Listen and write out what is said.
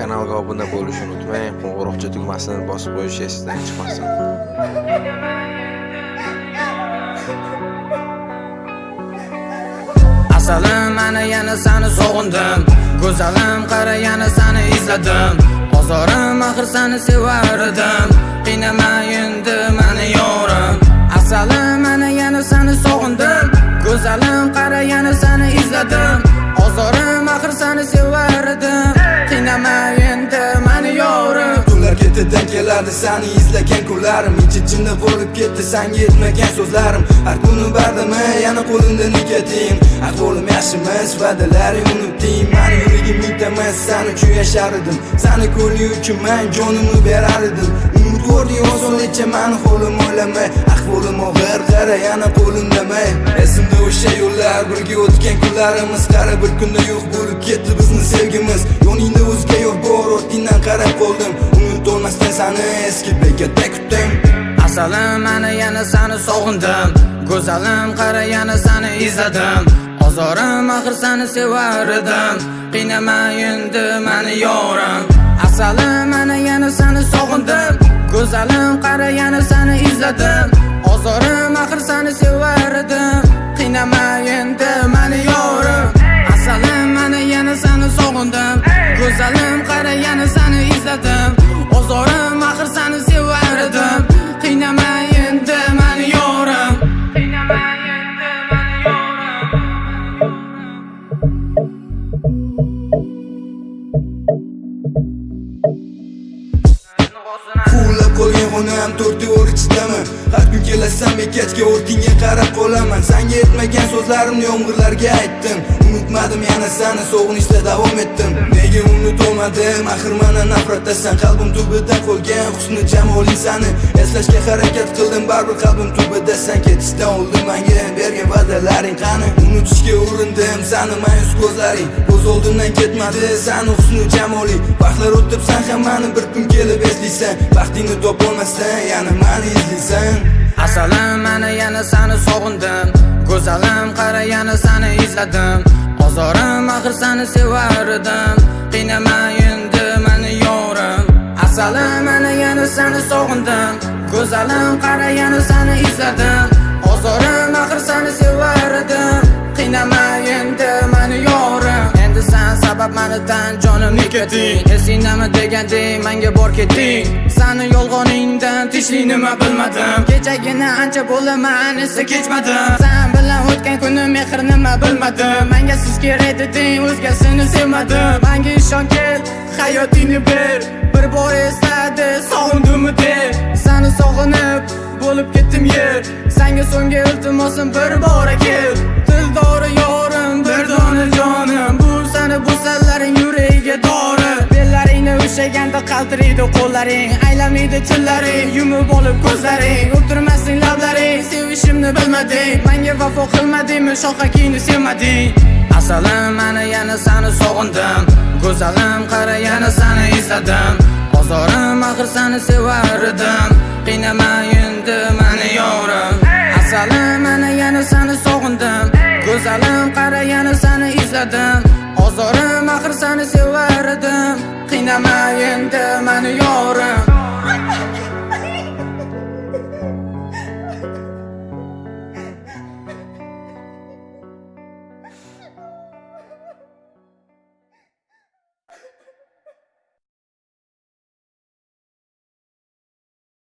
Kanalga obuna bo'lishni unutmang. Qo'ng'iroqcha tugmasini bosib qo'yish esingizdan chiqmasin. Asalim, mana yana seni sog'indim. Go'zalim, qara yana seni izladim. Ozorim, axir seni sevardim. Qiynama endi meni yorim. Asalim, mana yana seni sog'indim. Go'zalim, qara yana seni izladim. Ozorim, axir seni sevardim. Qiynama endi meni yorim. Kunlar ketidan kelardi seni izlagan kunlarim. Ich-ichimda bo'lib ketdi senga yetmagan so'zlarim. Har kuni bardimi yana qo'limda nikotin. Ahvolim yaxshimas, va'dalaring unutding. Meni yuragim mingtamas, sen uchun yashar edim. Seni ko'rgani uchun men jonimni berar edim. Umid ko'rding osonlikcha meni holim o'ylamay. Ahvolim og'ir, qara yana qo'limdamay. Esimda o'sha yo'llar, birga o'tgan kunlarimiz. Qara bir kunda yo'q bo'lib ketdi bizning sevgimiz. Yoningda o'zga yo'q bor, ortingdan qarab qoldim. Umid olmasdan seni eski bekatda kutdim. Asalim, mana yana seni sog'indim. Go'zalim, qara yana seni izladim. Ozorim, axir seni sevardim. Qiynama endi meni yorim. Asalim, mana yana seni sog'indim. Go'zalim, qara yana seni izladim. Ozorim, axir seni sevardim. Qiynama endi meni yorim. Asalim, mana yana seni sog'indim. Go'zalim, qara yana seni izladim. Ozorim, axir seni sevardim. Qiynama endi meni yorim. Qiynama endi meni yorim. Quvlab qolgan xonam to'rt devor ichidami? Har kun kelasam bekatga ortingga qarab qolaman. Senga yetmagan so'zlarimni yomg'irlarga aytdim. Unutmadim yana seni, sog'inishda davom etdim. Nega unutolmadim? Axir mana nafratdasan. Qalbim tubida qolgan husni jamoling seni eslashga harakat qildim, baribir qalbim tubida sen ketishdan oldin menga bergan va'dalaring qani? Unutishga urindim seni ma'yus ko'zlaring. Ko'z oldimdan ketmadi seni husni jamoling. Vaqtlar o'tib sen ham meni bir kun kelib eslaysan. Baxtingni topolmasdan yana meni izlaysan. Asalim, mana yana seni sog'indim. Go'zalim, qara yana seni izladim. Ozorim, axir seni sevardim. Qiynama endi meni yorim. Asalim, mana yana seni sog'indim. Go'zalim, qara yana seni izladim. Ozorim, axir seni sevardim. Qiynama endi meni yorim. Endi sen sabab menidan jonimni ketding. Esingdami deganding menga bor ketding. Seni yolg'oningdan tishli nima bilmadim. Kechagina ancha bo'ldi men esa kechmadim. Sen bilan o'tgan kunim mehr nima bilmadim. Menga siz kerak deding, o'zgasini sevmadim. Menga ishon kel, hayotingni ber. Bir bor esladi, sog'indimmi de. Seni sog'inib bo'lib ketdim yer. Senga so'nggi iltimosim bir bora kel. Dildori yorim, bir dona jonim. Bu seni bo'salaring yuragiga dori. Bellaringni ushlaganda qaltiraydi qo'llaring. Aylamaydi tillaring, yumib olib ko'zlaring. O'tirmasing lablaring, sevishimni bilmading. Menga vafo qilmadingmi, shohakingni sevmading. Asalim, mana yana seni sog'indim. Go'zalim, qara yana seni izladim. Ozorim, axir seni sevardim. Qiynama endi meni yorim. Asalim, mana yana seni sog'indim. Go'zalim, qara yana seni izladim. Ozorim, axir seni sevardim. Qiynama endi meni yorim.